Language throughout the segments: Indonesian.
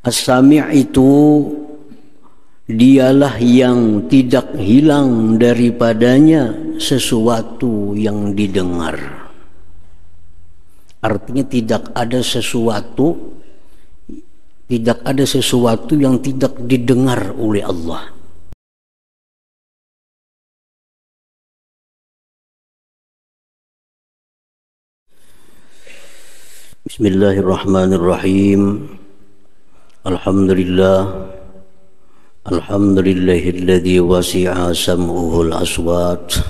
As-Sami' itu dialah yang tidak hilang daripadanya sesuatu yang didengar. Artinya tidak ada sesuatu yang tidak didengar oleh Allah. Bismillahirrahmanirrahim. Alhamdulillahilladzi wasi'a sam'uhul aswat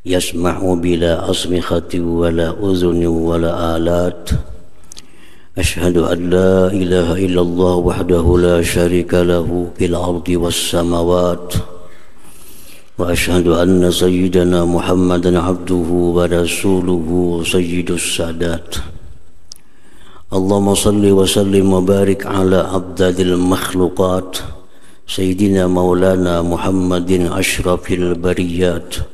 yasma'u bila asmikhati wala udhuni wala alat. Ashhadu an la ilaha illallah wahdahu la syarika lahu fil ardi was samawat. Wa ashhadu anna sayyidana Muhammadan abduhu wa rasuluhu sayyidus sadat. Allahumma salli wa sallim wa barik ala abdadil makhluqat Sayyidina maulana Muhammadin ashrafil bariyat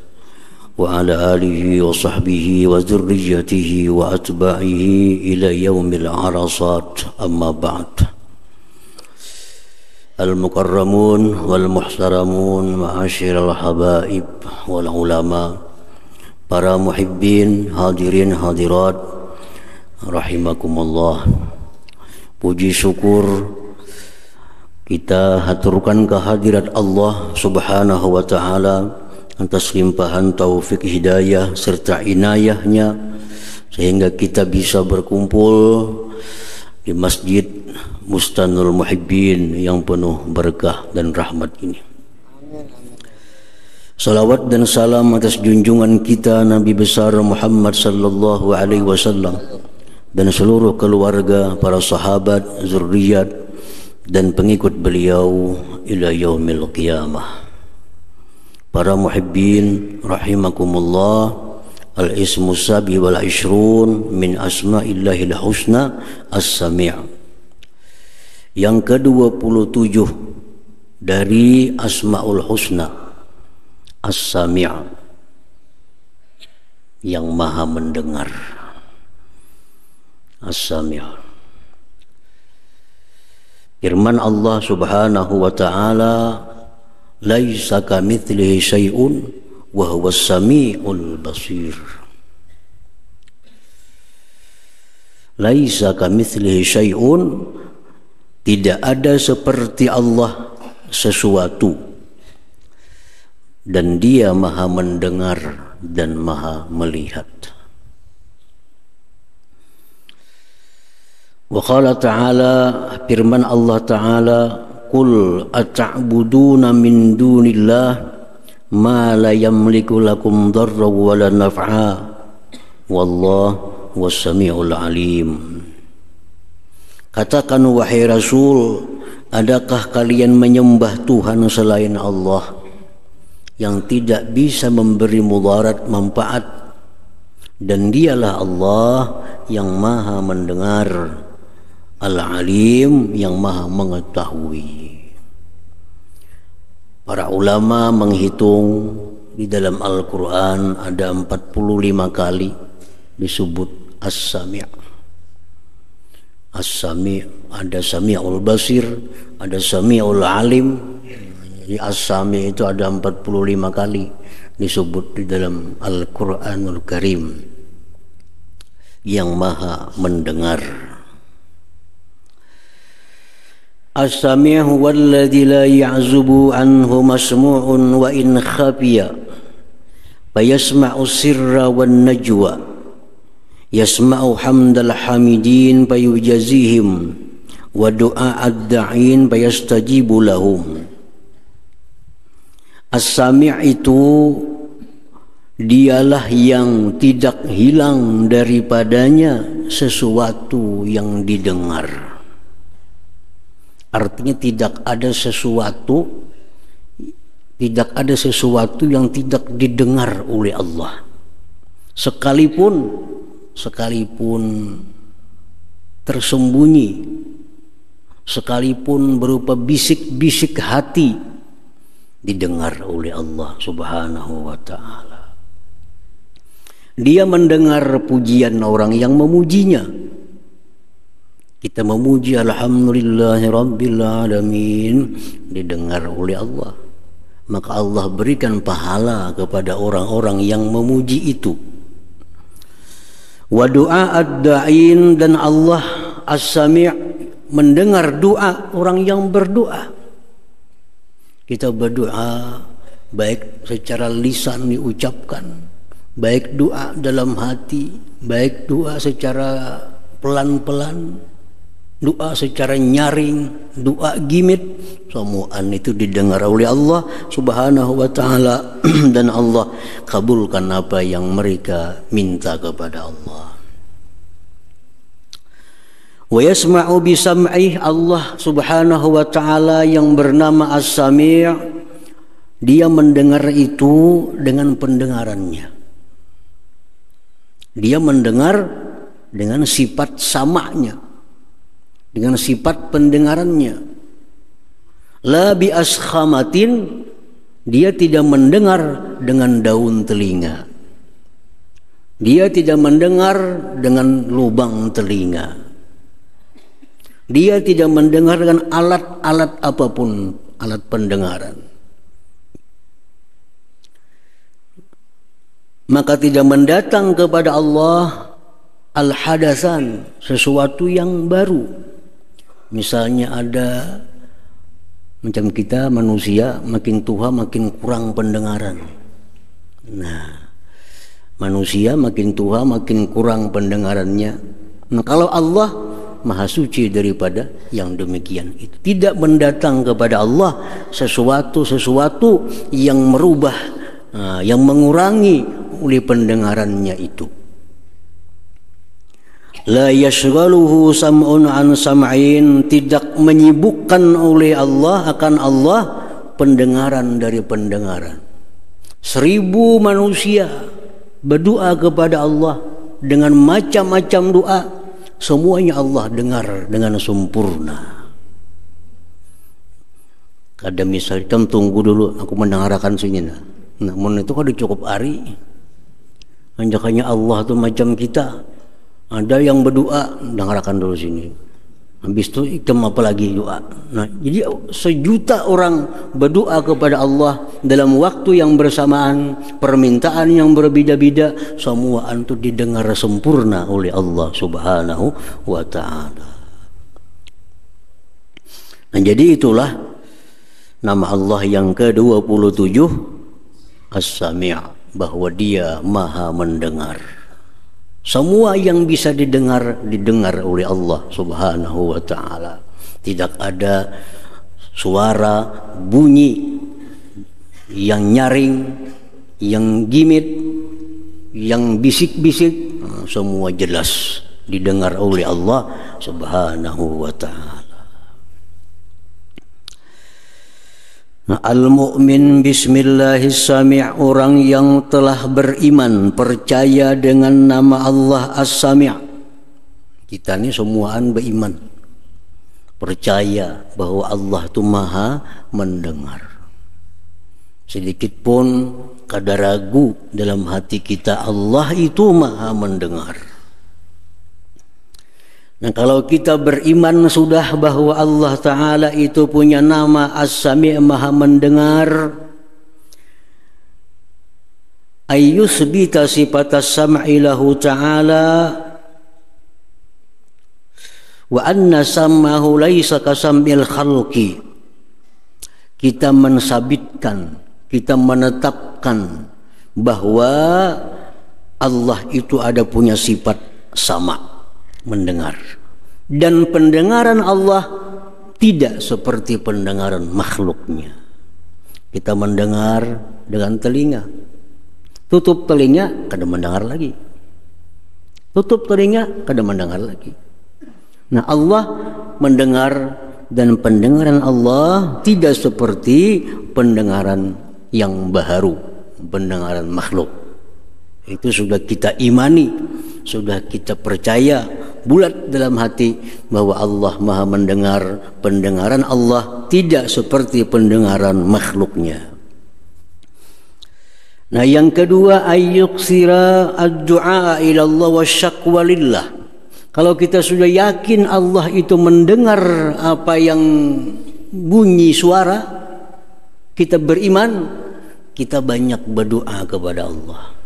wa ala alihi wa sahbihi wa dhurriyyatihi wa atba'ihi ila yaumil arasat, amma ba'd. Al-mukarramun wal muhtaramun ma'asyiral habaib wal ulama, para muhibbin, hadirin hadirat rahimakumullah. Puji syukur kita haturkan kehadirat Allah subhanahu wa ta'ala atas limpahan taufik hidayah serta inayahnya sehingga kita bisa berkumpul di Masjid Bustanul Muhibbin yang penuh berkah dan rahmat ini. Salawat dan salam atas junjungan kita Nabi besar Muhammad sallallahu alaihi wasallam dan seluruh keluarga, para sahabat, zurriyat dan pengikut beliau ila yaumil qiyamah. Para muhibbin rahimakumullah, al-ismu sabi wal ishrun min asma'illahil husna as-sami'. Yang ke-27 dari asma'ul husna as-sami', yang maha mendengar. As-Sami'. Firman Allah subhanahu wa ta'ala, laisa kamitslihi syai'un wa huwas sami'ul basir. Laisa kamitslihi syai'un, tidak ada seperti Allah sesuatu, dan Dia maha mendengar dan maha melihat. Wa qala ta'ala, firman Allah ta'ala, qul ata'buduna min dunillah ma la yamliku lakum dharra wa la naf'a wallahu was-sami'ul alim. Katakan wahai Rasul, adakah kalian menyembah Tuhan selain Allah yang tidak bisa memberi mudarat manfaat, dan Dialah Allah yang maha mendengar, Al-Alim yang maha mengetahui. Para ulama menghitung di dalam Al-Quran ada 45 kali disebut As-Sami'. As-Sami', ada Sami'ul Basir, ada Sami'ul Alim. Jadi As-Sami' itu ada 45 kali disebut di dalam Al-Quranul Karim, yang maha mendengar. As-Sami' huwa alladhi la ya'zubu anhu masmu'un wa in khafiya fayasma'u sirra wan najwa, yasma'u hamdal hamidin fayujazihim wa du'a'ad da'in fayastajibu lahum. As-Sami' itu dialah yang tidak hilang daripadanya sesuatu yang didengar. Artinya tidak ada sesuatu yang tidak didengar oleh Allah. Sekalipun tersembunyi, sekalipun berupa bisik-bisik hati, didengar oleh Allah subhanahu wa ta'ala. Dia mendengar pujian orang yang memujinya. Kita memuji alhamdulillahirabbil alamin, didengar oleh Allah. Maka Allah berikan pahala kepada orang-orang yang memuji itu. Wa du'a ad-da'in, dan Allah as-sami' mendengar doa orang yang berdoa. Kita berdoa baik secara lisan diucapkan, baik doa dalam hati, baik doa secara pelan-pelan, doa secara nyaring, doa gimit, semuaan itu didengar oleh Allah Subhanahu wa ta'ala. Dan Allah kabulkan apa yang mereka minta kepada Allah. Wa yasma'u bi sam'ih, Allah Subhanahu wa ta'ala yang bernama As-Sami', dia mendengar itu dengan pendengarannya. Dia mendengar dengan sifat sama'nya, dengan sifat pendengarannya. La bi askhamatin, dia tidak mendengar dengan daun telinga. Dia tidak mendengar dengan lubang telinga. Dia tidak mendengar dengan alat-alat apapun, alat pendengaran. Maka tidak mendatang kepada Allah al-hadatsan, sesuatu yang baru. Misalnya ada macam kita manusia, makin tua makin kurang pendengaran. Nah, manusia makin tua makin kurang pendengarannya. Nah, kalau Allah Maha suci daripada yang demikian itu. Tidak mendatang kepada Allah sesuatu yang merubah, yang mengurangi oleh pendengarannya itu. La yashghaluhu sam'un an sam'in, tidak menyibukkan oleh Allah akan Allah pendengaran dari pendengaran. 1000 manusia berdoa kepada Allah dengan macam-macam doa, semuanya Allah dengar dengan sempurna. Kadang misalnya, tunggu dulu, aku mendengarkan sini. Namun itu kan cukup hari. Anjakannya Allah tuh macam kita. Ada yang berdoa, dengarkan dulu sini. Habis itu ikam apa lagi doa. Nah, jadi 1.000.000 orang berdoa kepada Allah dalam waktu yang bersamaan, permintaan yang berbeda-beda, semua itu didengar sempurna oleh Allah Subhanahu wa ta'ala. Nah, jadi itulah nama Allah yang ke-27, As-Sami', bahwa dia Maha mendengar. Semua yang bisa didengar oleh Allah Subhanahu wa ta'ala. Tidak ada suara bunyi yang nyaring, yang gimit, yang bisik-bisik, semua jelas didengar oleh Allah Subhanahu wa ta'ala. Nah, al-mu'min bismillahis-sami', orang yang telah beriman, percaya dengan nama Allah As-Sami'. Kita ini semuaan beriman, percaya bahwa Allah itu Maha mendengar. Sedikit pun kada ragu dalam hati kita, Allah itu Maha mendengar. Nah, kalau kita beriman sudah bahwa Allah Ta'ala itu punya nama As-Sami', Maha mendengar, ayyusbita sifat as-sam'i lahu ta'ala wa anna sam'ahu laysa kasam'il khalqi. Kita mensabitkan, kita menetapkan bahwa Allah itu ada punya sifat sama, mendengar, dan pendengaran Allah tidak seperti pendengaran makhluknya. Kita mendengar dengan telinga, tutup telinga kada mendengar lagi, tutup telinga kada mendengar lagi. Nah, Allah mendengar, dan pendengaran Allah tidak seperti pendengaran yang baharu, pendengaran makhluk. Itu sudah kita imani, sudah kita percaya bulat dalam hati bahwa Allah Maha mendengar. Pendengaran Allah tidak seperti pendengaran makhluknya. Nah, yang kedua, ayyuksira ad-du'a ila Allah wa syakwa lillah. Kalau kita sudah yakin Allah itu mendengar apa yang bunyi suara, kita beriman, kita banyak berdoa kepada Allah.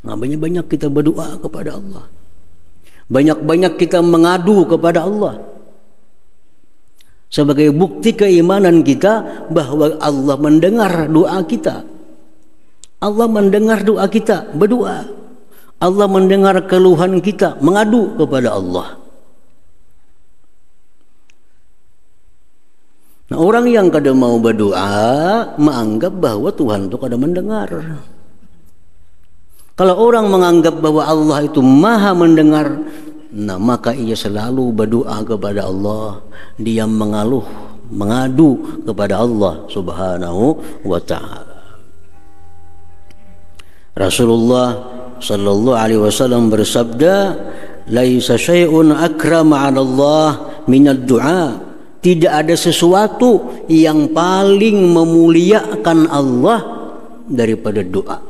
Nah, banyak-banyak kita berdoa kepada Allah. Banyak-banyak kita mengadu kepada Allah. Sebagai bukti keimanan kita bahwa Allah mendengar doa kita. Allah mendengar doa kita, berdoa. Allah mendengar keluhan kita, mengadu kepada Allah. Nah, orang yang kada mau berdoa menganggap bahwa Tuhan itu kada mendengar. Kalau orang menganggap bahwa Allah itu maha mendengar, nah maka ia selalu berdoa kepada Allah. Dia mengeluh, mengadu kepada Allah Subhanahu wa ta'ala. Rasulullah sallallahu alaihi wasallam bersabda, laisa syai'un akram 'ala Allah minad du'a. Tidak ada sesuatu yang paling memuliakan Allah daripada doa.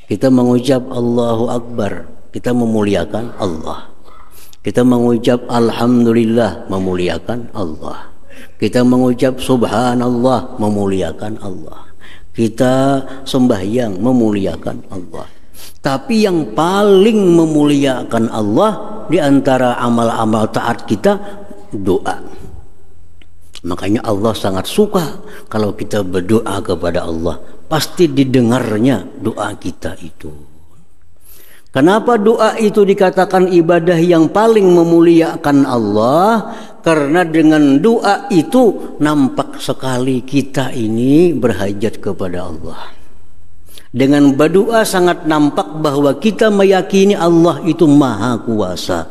Kita mengucap Allahu Akbar, kita memuliakan Allah. Kita mengucap Alhamdulillah, memuliakan Allah. Kita mengucap Subhanallah, memuliakan Allah. Kita sembahyang, memuliakan Allah. Tapi yang paling memuliakan Allah di antara amal-amal taat kita, doa. Makanya Allah sangat suka kalau kita berdoa kepada Allah. Pasti didengarnya doa kita itu. Kenapa doa itu dikatakan ibadah yang paling memuliakan Allah? Karena dengan doa itu nampak sekali kita ini berhajat kepada Allah. Dengan berdoa sangat nampak bahwa kita meyakini Allah itu maha kuasa.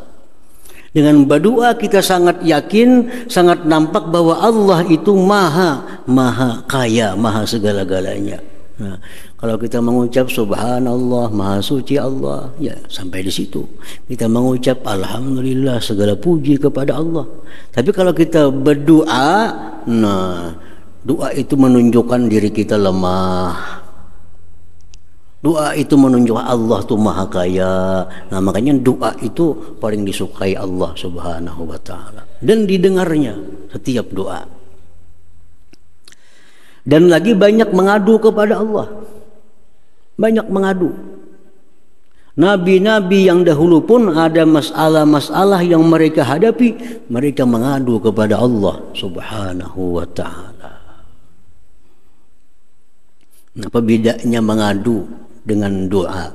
Dengan berdoa kita sangat yakin, sangat nampak bahwa Allah itu maha kaya, maha segala-galanya. Nah, kalau kita mengucap Subhanallah, maha suci Allah, ya sampai di situ. Kita mengucap Alhamdulillah, segala puji kepada Allah. Tapi kalau kita berdoa, nah doa itu menunjukkan diri kita lemah. Doa itu menunjukkan Allah itu maha kaya. Nah makanya doa itu paling disukai Allah Subhanahu wa ta'ala. Dan didengarnya setiap doa. Dan lagi banyak mengadu kepada Allah. Banyak mengadu. Nabi-nabi yang dahulu pun ada masalah-masalah yang mereka hadapi, mereka mengadu kepada Allah Subhanahu wa ta'ala. Apa bedanya mengadu dengan doa?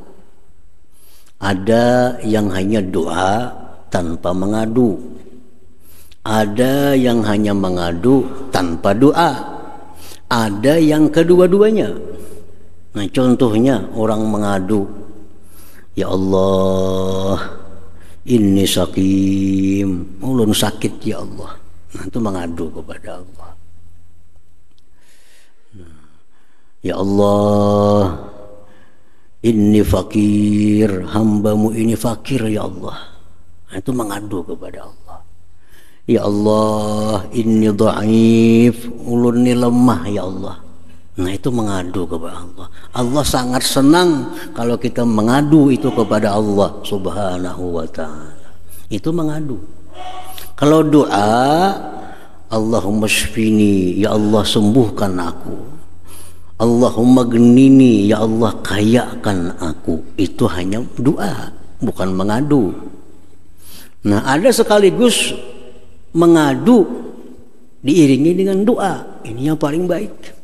Ada yang hanya doa tanpa mengadu. Ada yang hanya mengadu tanpa doa. Ada yang kedua-duanya. Nah, contohnya orang mengadu, ya Allah, ini sakim, ulun sakit ya Allah. Nah, itu mengadu kepada Allah. Ya Allah, ini fakir, hambamu ini fakir ya Allah. Nah, itu mengadu kepada Allah. Ya Allah, ini dhaif, ulun ini lemah ya Allah. Nah, itu mengadu kepada Allah. Allah sangat senang kalau kita mengadu itu kepada Allah Subhanahu wa ta'ala. Itu mengadu. Kalau doa, Allahumma shfini, ya Allah sembuhkan aku. Allahumma gnini, ya Allah kayakan aku. Itu hanya doa, bukan mengadu. Nah, ada sekaligus mengadu diiringi dengan doa. Ini yang paling baik.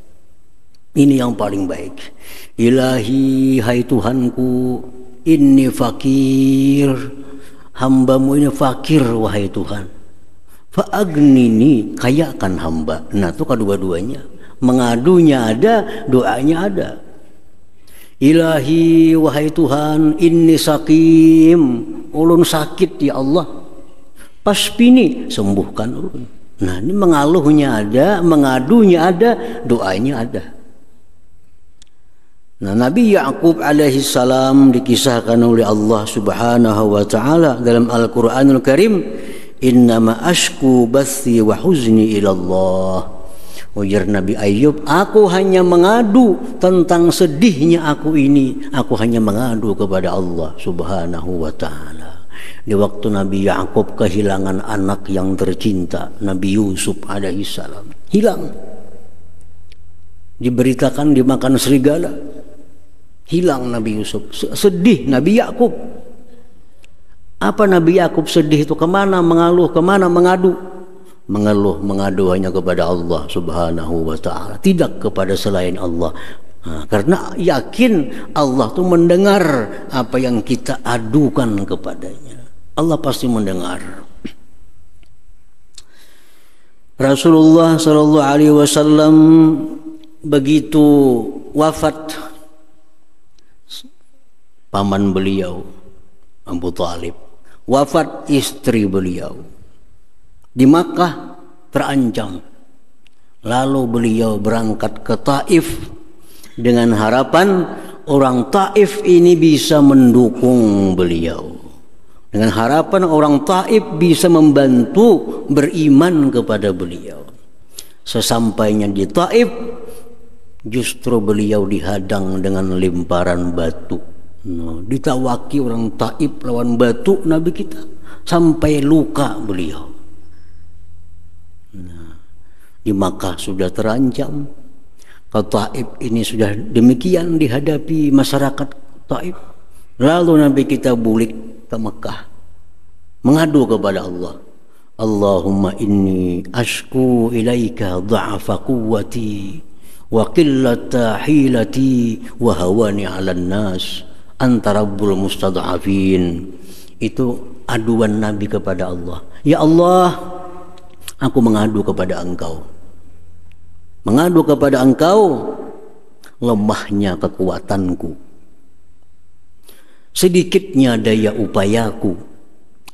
Ini yang paling baik. Ilahi, hai Tuhanku, ini fakir, hambamu ini fakir wahai Tuhan. Fa'agnini, kayakan hamba. Nah, itu kedua-duanya. Mengadunya ada, doanya ada. Ilahi, wahai Tuhan, ini sakim, ulun sakit ya Allah. Pasbini, sembuhkan ulun. Nah, ini mengaluhnya ada, mengadunya ada, doanya ada. Nah, Nabi Ya'qub alaihi salam dikisahkan oleh Allah Subhanahu wa ta'ala dalam Al-Quranul Karim, innama ashku bathi wa huzni ila Allah Ujar Nabi Ayub, aku hanya mengadu tentang sedihnya aku ini. Aku hanya mengadu kepada Allah Subhanahu wa ta'ala. Di waktu Nabi Yakub kehilangan anak yang tercinta, Nabi Yusuf alaihissalam, hilang. Diberitakan dimakan serigala. Hilang Nabi Yusuf. Sedih Nabi Yakub. Apa Nabi Yakub sedih itu? Kemana mengeluh, kemana mengadu? Mengeluh, mengadu hanya kepada Allah Subhanahu wa ta'ala, tidak kepada selain Allah. Karena yakin Allah tuh mendengar apa yang kita adukan kepadanya. Allah pasti mendengar. Rasulullah sallallahu alaihi wasallam begitu wafat paman beliau Abu Thalib, wafat istri beliau, di Makkah terancam. Lalu beliau berangkat ke Taif dengan harapan orang Taif ini bisa mendukung beliau, dengan harapan orang Taif bisa membantu beriman kepada beliau. Sesampainya di Taif, justru beliau dihadang dengan lemparan batu. Ditawaki orang Taif lawan batu Nabi kita sampai luka beliau. Di Makkah sudah terancam, ke Taif ini sudah demikian dihadapi masyarakat Taif. Lalu Nabi kita bulik ke Makkah mengadu kepada Allah. Allahumma inni ashku ilaika dha'fa quwwati wa qillata hilati wa hawani 'alan nas anta rabbul mustad'afin. Itu aduan Nabi kepada Allah. Ya Allah, aku mengadu kepada Engkau. Mengadu kepada Engkau lemahnya kekuatanku, sedikitnya daya upayaku,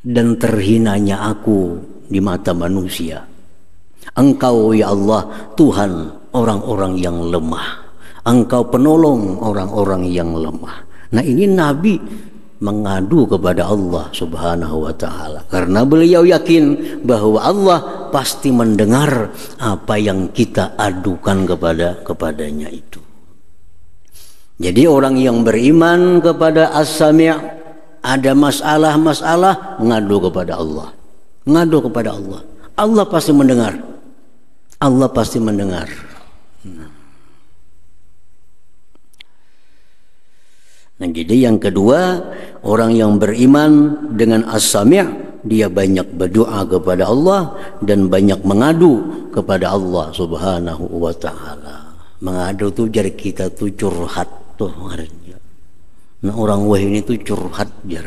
dan terhinanya aku di mata manusia. Engkau ya Allah Tuhan orang-orang yang lemah, Engkau penolong orang-orang yang lemah. Nah ini Nabi mengadu kepada Allah Subhanahu wa ta'ala, karena beliau yakin bahwa Allah pasti mendengar apa yang kita adukan kepadanya itu. Jadi orang yang beriman kepada As-Sami', ada masalah-masalah, mengadu kepada Allah, mengadu kepada Allah. Allah pasti mendengar, Allah pasti mendengar. Nah, jadi yang kedua, orang yang beriman dengan As-Sami', dia banyak berdoa kepada Allah dan banyak mengadu kepada Allah Subhanahu wa ta'ala. Mengadu tuh jar kita tuh curhat tuh ngarannya. Nah, orang wah ini tuh curhat jar,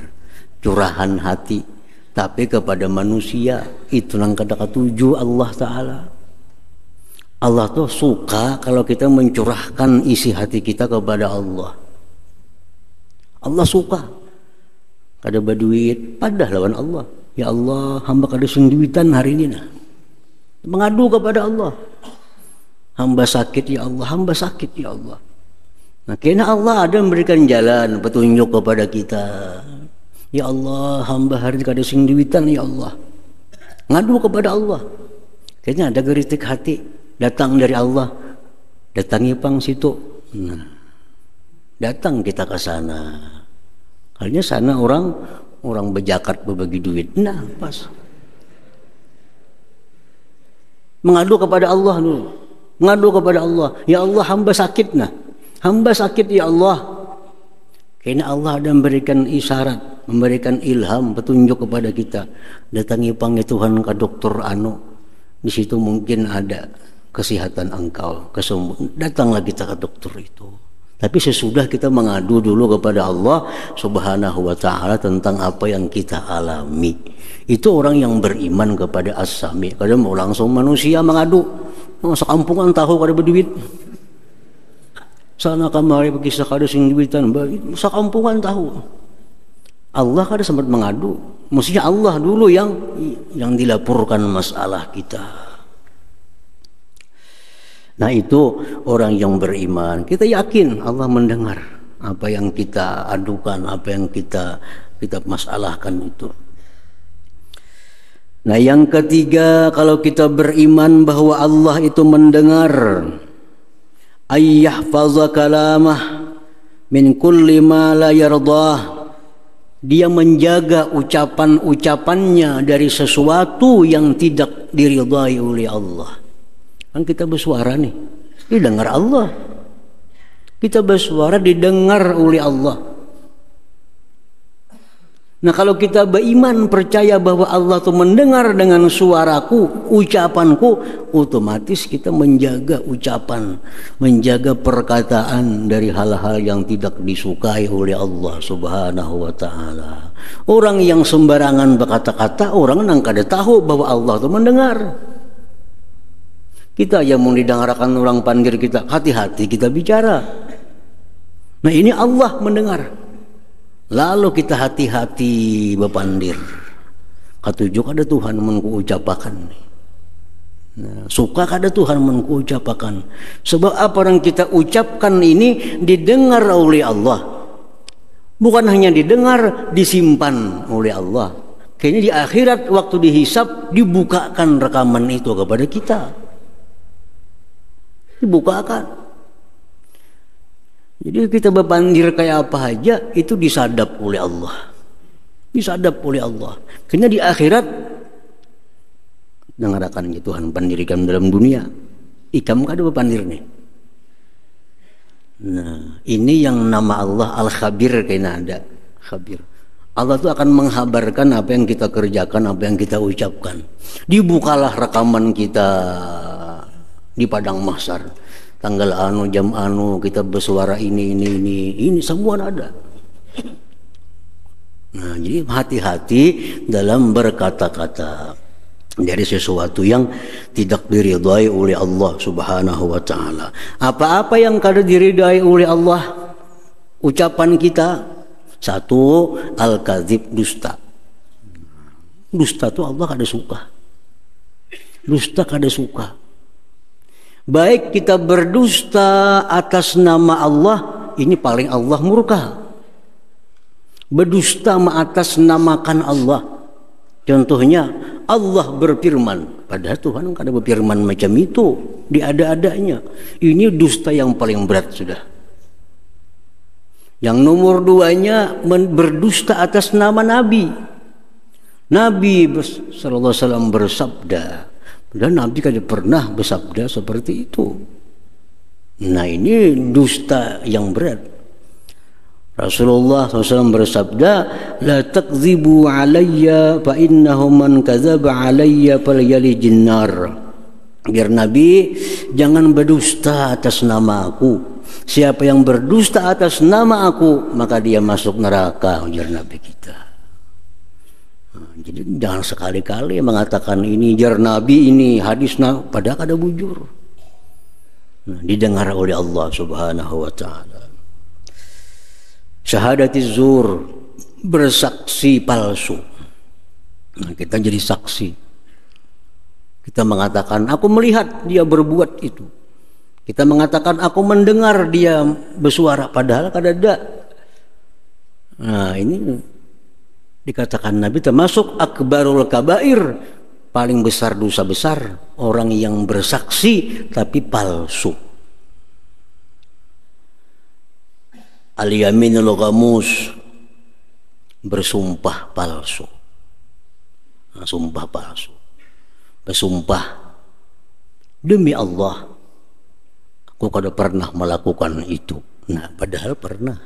curahan hati, tapi kepada manusia itu nang kata tuju Allah Ta'ala. Allah tuh suka kalau kita mencurahkan isi hati kita kepada Allah. Allah suka kada berduit padah lawan Allah. Ya Allah, hamba kada sing duitan hari ini nah. Mengadu kepada Allah. Hamba sakit ya Allah, hamba sakit ya Allah. Nah, kena Allah ada memberikan jalan petunjuk kepada kita. Ya Allah, hamba hari ini kada sing duitan ya Allah. Ngadu kepada Allah. Kayaknya ada geritik hati datang dari Allah. Datangi pang situ. Nah, datang kita ke sana. Kalinya sana orang berjakat berbagi duit. Nah, pas. Mengadu kepada Allah dulu. Mengadu kepada Allah. Ya Allah, hamba sakit nah. Hamba sakit ya Allah. Karena Allah ada memberikan isyarat, memberikan ilham, petunjuk kepada kita. Datangi panggil Tuhan ke dokter anu. Di situ mungkin ada kesehatan engkau, kesembuhan. Datanglah kita ke dokter itu. Tapi sesudah kita mengadu dulu kepada Allah Subhanahu wa ta'ala tentang apa yang kita alami. Itu orang yang beriman kepada As-Sami'. Kadang mau langsung manusia mengadu. Sekampungan tahu kada berduit. Sana kamari bagi sakada sing duitan. Sekampungan tahu. Allah kada sempat mengadu. Mestinya Allah dulu yang dilaporkan masalah kita. Nah itu orang yang beriman. Kita yakin Allah mendengar apa yang kita adukan, apa yang kita masalahkan itu. Nah, yang ketiga, kalau kita beriman bahwa Allah itu mendengar, ayyahfaza kalamah min kulli ma la yardah, dia menjaga ucapan-ucapannya dari sesuatu yang tidak diridhai oleh Allah. Kan kita bersuara nih, didengar Allah. Kita bersuara didengar oleh Allah. Nah, kalau kita beriman percaya bahwa Allah itu mendengar dengan suaraku, ucapanku, otomatis kita menjaga ucapan, menjaga perkataan dari hal-hal yang tidak disukai oleh Allah Subhanahu wa taala. Orang yang sembarangan berkata-kata, orang nang kada tahu bahwa Allah itu mendengar. Kita yang mau didengarkan orang panggil kita, hati-hati kita bicara. Nah, ini Allah mendengar. Lalu kita hati-hati bepandir. Katujuk ada Tuhan menku ucapakan. Nah, suka kada Tuhan menku ucapakan. Sebab apa yang kita ucapkan ini didengar oleh Allah. Bukan hanya didengar, disimpan oleh Allah. Kayaknya di akhirat waktu dihisab dibukakan rekaman itu kepada kita. Dibukakan. Jadi kita berpandir kayak apa aja itu disadap oleh Allah. Disadap oleh Allah. Karena di akhirat dengarkan ya Tuhan pandirikan dalam dunia. Ikam kada berpandir nih. Nah, ini yang nama Allah Al-Khabir kayaknya ada. Khabir. Allah itu akan menghabarkan apa yang kita kerjakan, apa yang kita ucapkan. Dibukalah rekaman kita di padang mahsyar. Tanggal anu, jam anu, kita bersuara ini semua ada. Nah, jadi hati-hati dalam berkata-kata dari sesuatu yang tidak diridhai oleh Allah Subhanahu wa taala. Apa-apa yang kada diridhai oleh Allah, ucapan kita, satu, al-kadzib, dusta. Dusta itu Allah kada suka. Dusta kada suka. Baik kita berdusta atas nama Allah, ini paling Allah murka. Berdusta atas namakan Allah. Contohnya Allah berfirman, padahal Tuhan kada berfirman macam itu di ada-adanya. Ini dusta yang paling berat sudah. Yang nomor duanya berdusta atas nama Nabi. Nabi sallallahu alaihi wasallam bersabda, dan Nabi kada pernah bersabda seperti itu. Nah, ini dusta yang berat. Rasulullah SAW bersabda, la takzibu alayya fa innahu man kadzaba alayya falyalijin nar. Biar Nabi jangan berdusta atas nama aku. Siapa yang berdusta atas nama aku, maka dia masuk neraka, ujar Nabi kita. Jadi jangan sekali-kali mengatakan ini jar Nabi, ini hadis padahal ada bujur. Nah, didengar oleh Allah Subhanahu wa taala. Syahadatiz zur, bersaksi palsu. Nah, kita jadi saksi. Kita mengatakan aku melihat dia berbuat itu. Kita mengatakan aku mendengar dia bersuara padahal kada ada. Nah, ini dikatakan Nabi termasuk akbarul kabair, paling besar dosa besar, orang yang bersaksi tapi palsu. Al-yaminul ghamus, bersumpah palsu. Nah, sumpah palsu. Bersumpah demi Allah aku kada pernah melakukan itu. Nah, padahal pernah.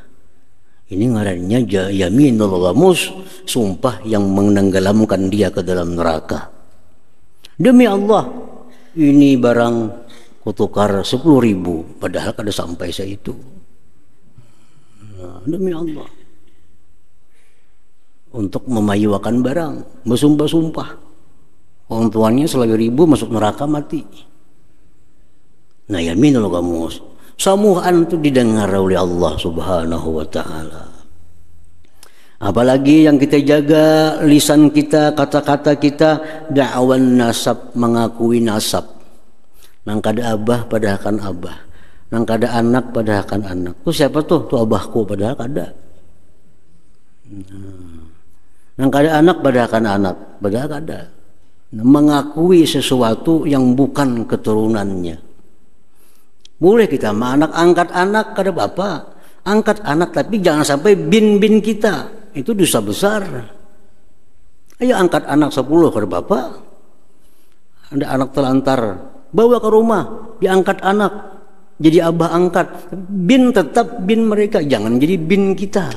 Ini ngarannya yaminul ghamus, sumpah yang menenggelamkan dia ke dalam neraka. Demi Allah, ini barang kutukar 10.000, padahal kada sampai seitu. Nah, demi Allah. Untuk memajukan barang, bersumpah-sumpah. Orang tuanya 1.000 masuk neraka mati. Nah, yaminul ghamus. Samuhan itu didengar oleh Allah Subhanahu wa taala. Apalagi yang kita jaga lisan kita, kata-kata kita, da'wan nasab, mengakui nasab. Nang kada abah padahal kan abah. Nang kada anak padahal kan anak. Tuh siapa tuh? Tuh abahku padahal kada. Nang kada anak padahal kan anak, padahal kada. mengakui sesuatu yang bukan keturunannya. Boleh kita anak angkat anak kada apa, angkat anak, tapi jangan sampai bin kita, itu dosa besar. Ayo angkat anak 10 kada apa, ada anak telantar, bawa ke rumah, diangkat anak, jadi abah angkat, bin tetap bin mereka, jangan jadi bin kita.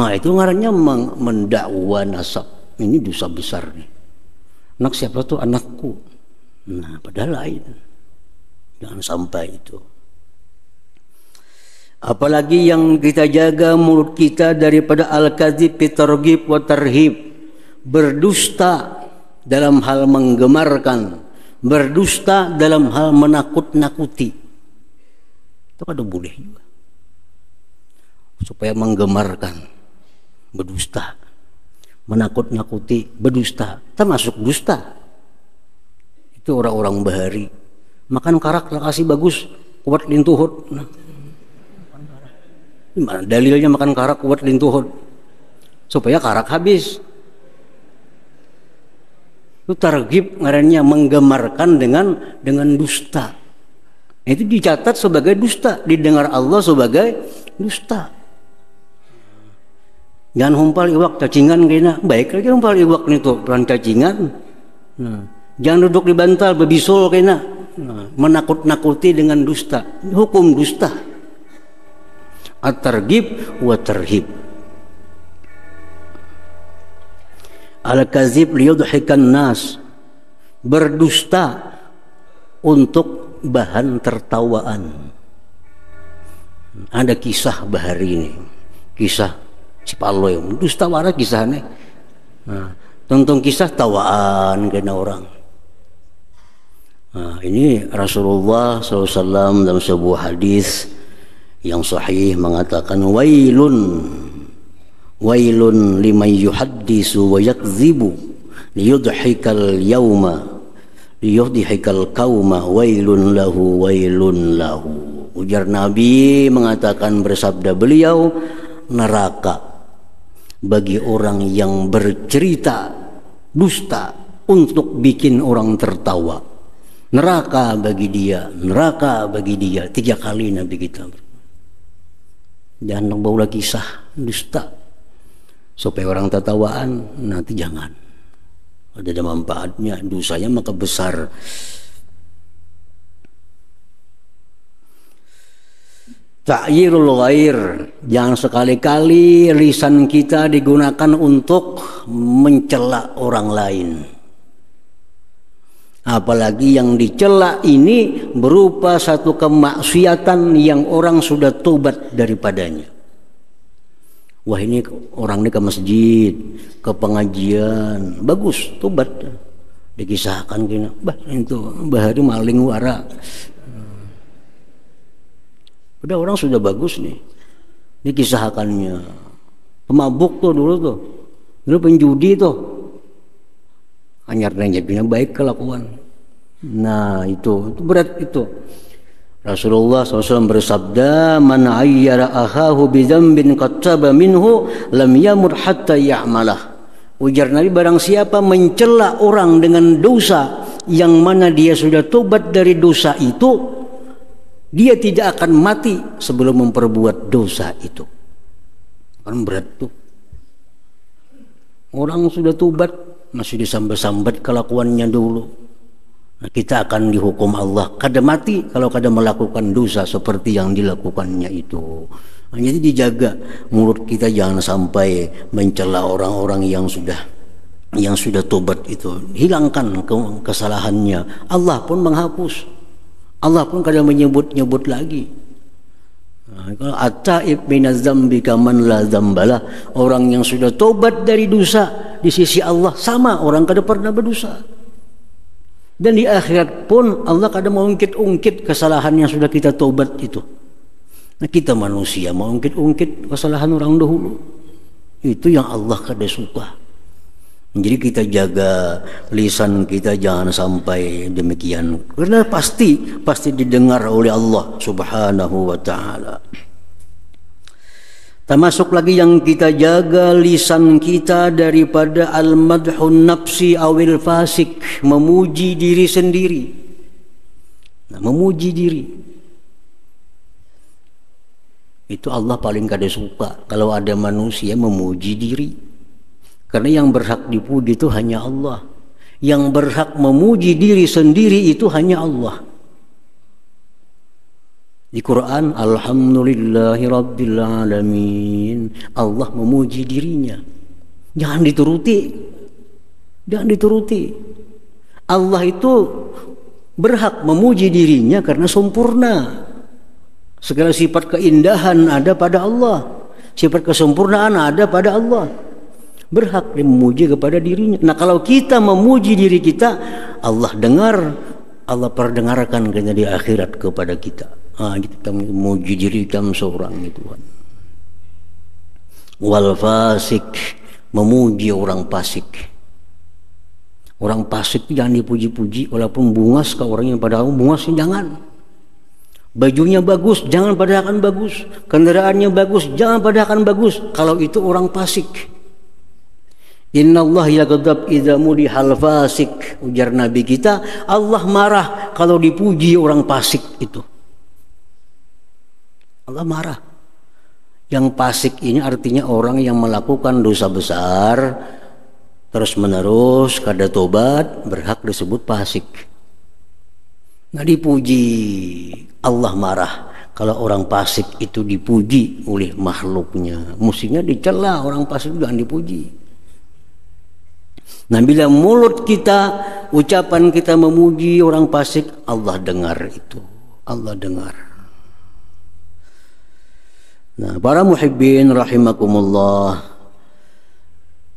Nah itu ngarannya mendakwa nasab, ini dosa besar nih. Anak siapa tuh? Anakku. Nah padahal lain. Jangan sampai itu. Apalagi yang kita jaga mulut kita daripada al-kadzib, targhib wa tarhib. Berdusta dalam hal menggemarkan, berdusta dalam hal menakut-nakuti. Itu kada boleh juga. Supaya menggemarkan, berdusta, menakut-nakuti, berdusta, termasuk dusta. Itu orang-orang bahari. Makan karak lah kasih bagus, kuat lintuhut. Nah, gimana dalilnya makan karak kuat lintuhut? Supaya karak habis. Itu targhib ngarannya, menggemarkan dengan dusta. Itu dicatat sebagai dusta, didengar Allah sebagai dusta. Jangan humpal iwak cacingan kena, baik lagi humpal iwak itu peran cacingan. Nah, jangan duduk di bantal bebisul kena. Nah, menakut-nakuti dengan dusta, hukum dusta. At-targhib wa tarhib. Al-kadzib liyudhikan nas, berdusta untuk bahan tertawaan. Ada kisah bahari ini, kisah si Paloy, dusta wara kisahnya. Nah, tonton kisah tawaan kena orang. Nah, ini Rasulullah SAW dalam sebuah hadis yang sahih mengatakan wailun liman yuhaddisu wa yakdzibu liyudhikal qauma wailun lahu. Ujar Nabi mengatakan, bersabda beliau, neraka bagi orang yang bercerita dusta untuk bikin orang tertawa. Neraka bagi dia, neraka bagi dia. 3 kali Nabi kita. Jangan bawa kisah dusta supaya orang tertawaan, nanti jangan. Ada manfaatnya, dosanya maka besar. Ta'yirul ghair, jangan sekali-kali lisan kita digunakan untuk mencela orang lain. Apalagi yang dicela ini berupa satu kemaksiatan yang orang sudah tobat daripadanya. Wah ini orang ini ke masjid, ke pengajian, bagus tobat. Dikisahkan gini, bah itu bahari maling wara. Udah orang sudah bagus nih, dikisahkannya. Pemabuk tuh dulu penjudi tuh. Anyar dan jadinya baik kelakuan. Nah itu berat itu. Rasulullah SAW bersabda, man ayyara akhahu bidzambin qad taba minhu lam yamut hatta ya'malah. Ujar Nabi, barang siapa mencela orang dengan dosa yang mana dia sudah tobat dari dosa itu, dia tidak akan mati sebelum memperbuat dosa itu. Kan berat tuh. Orang sudah tobat masih disambat-sambat kelakuannya dulu. Nah, kita akan dihukum Allah kada mati kalau kada melakukan dosa seperti yang dilakukannya itu. Nah, jadi dijaga mulut kita, jangan sampai mencela orang-orang yang sudah tobat itu. Hilangkan kesalahannya. Allah pun menghapus. Allah pun kada menyebut-nyebut lagi. Nah, kalau at-taib minaz dzambi kaman la dzambalah, orang yang sudah tobat dari dosa di sisi Allah sama orang kada pernah berdosa. Dan di akhirat pun Allah kada mau ungkit-ungkit kesalahan yang sudah kita tobat itu. Nah, kita manusia mau ungkit-ungkit kesalahan orang dahulu. Itu yang Allah kada suka. Jadi kita jaga lisan kita jangan sampai demikian. Karena pasti didengar oleh Allah Subhanahu wa taala. Termasuk lagi yang kita jaga lisan kita daripada al-madhun nafsi awil fasik, memuji diri sendiri. Nah, memuji diri itu Allah paling kada suka kalau ada manusia memuji diri. Karena yang berhak dipuji itu hanya Allah. Yang berhak memuji diri sendiri itu hanya Allah. Di Quran, Alhamdulillahi Rabbil Alamin, Allah memuji dirinya. Jangan dituruti. Jangan dituruti. Allah itu berhak memuji dirinya karena sempurna. Segala sifat keindahan ada pada Allah. Sifat kesempurnaan ada pada Allah. Berhak memuji kepada dirinya. Nah, kalau kita memuji diri kita, Allah dengar, Allah perdengarkan di akhirat kepada kita. Kita memuji diri kita seorang itu. Wal fasik, memuji orang fasik. Orang fasik itu jangan dipuji-puji, walaupun bungas ke orang yang padahal bungasnya jangan. Bajunya bagus, jangan padahal bagus. Kendaraannya bagus, jangan padahal bagus. Kalau itu orang fasik. Innallaha yaghdab idza mudihal fasik, ujar Nabi kita, Allah marah kalau dipuji orang fasik itu. Allah marah. Yang fasik ini artinya orang yang melakukan dosa besar terus menerus kada tobat, berhak disebut fasik. Nah, dipuji, Allah marah kalau orang fasik itu dipuji oleh makhluknya. Mestinya dicela, orang fasik jangan dipuji. Nah, bila mulut kita, ucapan kita memuji orang fasik, Allah dengar itu. Allah dengar. Nah, para muhibbin rahimakumullah,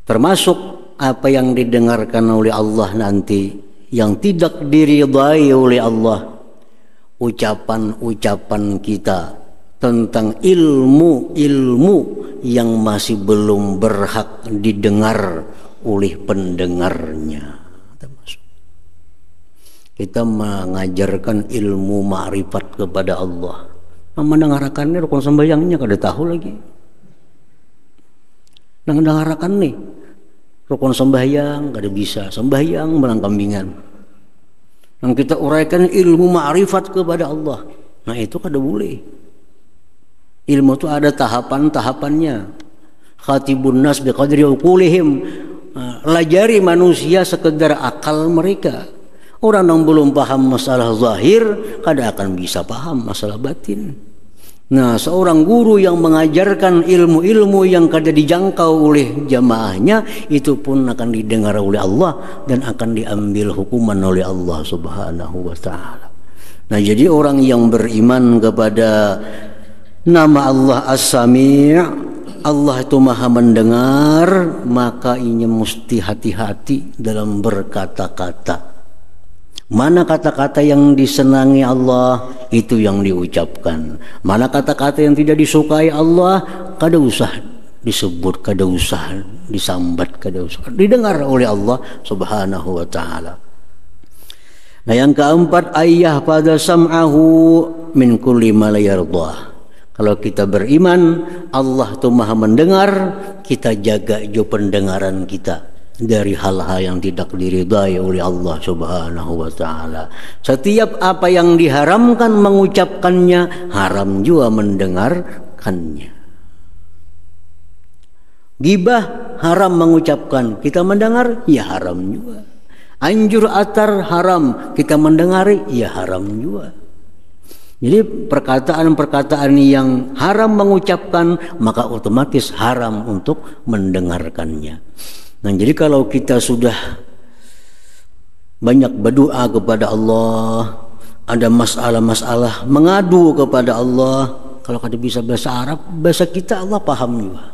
termasuk apa yang didengarkan oleh Allah nanti yang tidak diridai oleh Allah, ucapan-ucapan kita tentang ilmu-ilmu yang masih belum berhak didengar oleh pendengarnya. Termasuk kita mengajarkan ilmu ma'rifat kepada Allah, mendengarkannya rukun sembahyangnya kada tahu lagi. Mendengarkan nih rukun sembahyang kada bisa, sembahyang menang kambingan. Yang kita uraikan ilmu ma'rifat kepada Allah, nah itu kada boleh. Ilmu itu ada tahapan-tahapannya. Khatibun nas biqadri uqulihim, lajari manusia sekedar akal mereka. Orang yang belum paham masalah zahir kada akan bisa paham masalah batin. Nah, seorang guru yang mengajarkan ilmu-ilmu yang kada dijangkau oleh jamaahnya, itu pun akan didengar oleh Allah dan akan diambil hukuman oleh Allah Subhanahu wa ta'ala. Nah, jadi orang yang beriman kepada nama Allah As-Sami', Allah itu maha mendengar, maka ini mesti hati-hati dalam berkata-kata. Mana kata-kata yang disenangi Allah, itu yang diucapkan. Mana kata-kata yang tidak disukai Allah, kada usah disebut, kada usah disambat, kada usah didengar oleh Allah Subhanahu wa ta'ala. Nah, yang keempat, ayah pada sam'ahu min kulli ma la yardah. Kalau kita beriman Allah itu maha mendengar, kita jaga jo pendengaran kita dari hal-hal yang tidak diridai oleh Allah Subhanahu wa ta'ala. Setiap apa yang diharamkan mengucapkannya, haram juga mendengarkannya. Gibah haram mengucapkan, kita mendengar ya haram juga. Anjur atar haram, kita mendengar ya haram juga. Jadi perkataan-perkataan yang haram mengucapkan, maka otomatis haram untuk mendengarkannya. Nah, jadi kalau kita sudah banyak berdoa kepada Allah, ada masalah-masalah mengadu kepada Allah, kalau kada bisa bahasa Arab, bahasa kita Allah paham juga.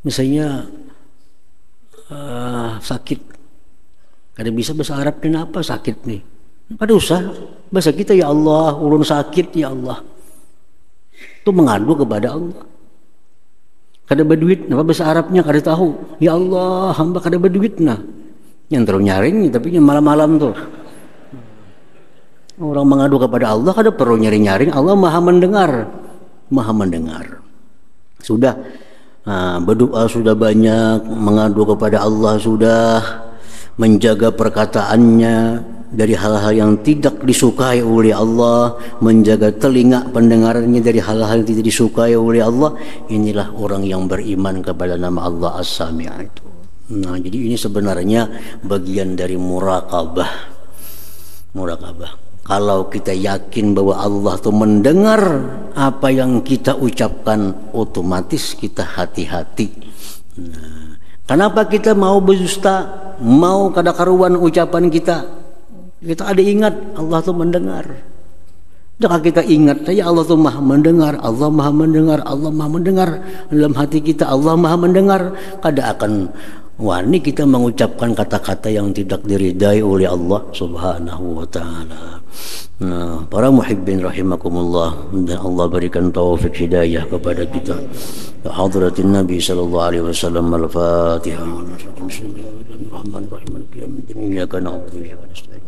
Misalnya sakit, kada bisa bahasa Arab, kenapa sakit nih? Kada usah bahasa kita, ya Allah ulun sakit ya Allah, itu mengadu kepada Allah. Kada berduit, apa bahasa Arabnya kada tahu. Ya Allah, hamba kada berduit nah. Yang terus nyaring, tapi malam-malam tuh. Orang mengadu kepada Allah kada perlu nyaring-nyaring, Allah maha mendengar. Maha mendengar. Sudah berdoa sudah banyak, mengadu kepada Allah sudah, menjaga perkataannya dari hal-hal yang tidak disukai oleh Allah, menjaga telinga pendengarannya dari hal-hal yang tidak disukai oleh Allah. Inilah orang yang beriman kepada nama Allah As-Sami' itu. Nah, jadi ini sebenarnya bagian dari muraqabah. Kalau kita yakin bahwa Allah itu mendengar apa yang kita ucapkan, otomatis kita hati-hati. Nah, kenapa kita mau berdusta, mau kada karuan ucapan kita? Kita ada ingat Allah itu mendengar. Jika kita ingat saja Allah itu maha mendengar, Allah maha mendengar, Allah maha mendengar dalam hati kita, Allah maha mendengar, kada akan wani kita mengucapkan kata-kata yang tidak diridai oleh Allah Subhanahu wa taala. Nah, para muhibbin rahimakumullah, dan Allah berikan taufik hidayah kepada kita. Ya hadratin Nabi sallallahu alaihi wasallam. Al-Fatihah. Bismillahirrahmanirrahim. Iyyaka na'budu wa iyyaka nasta'in.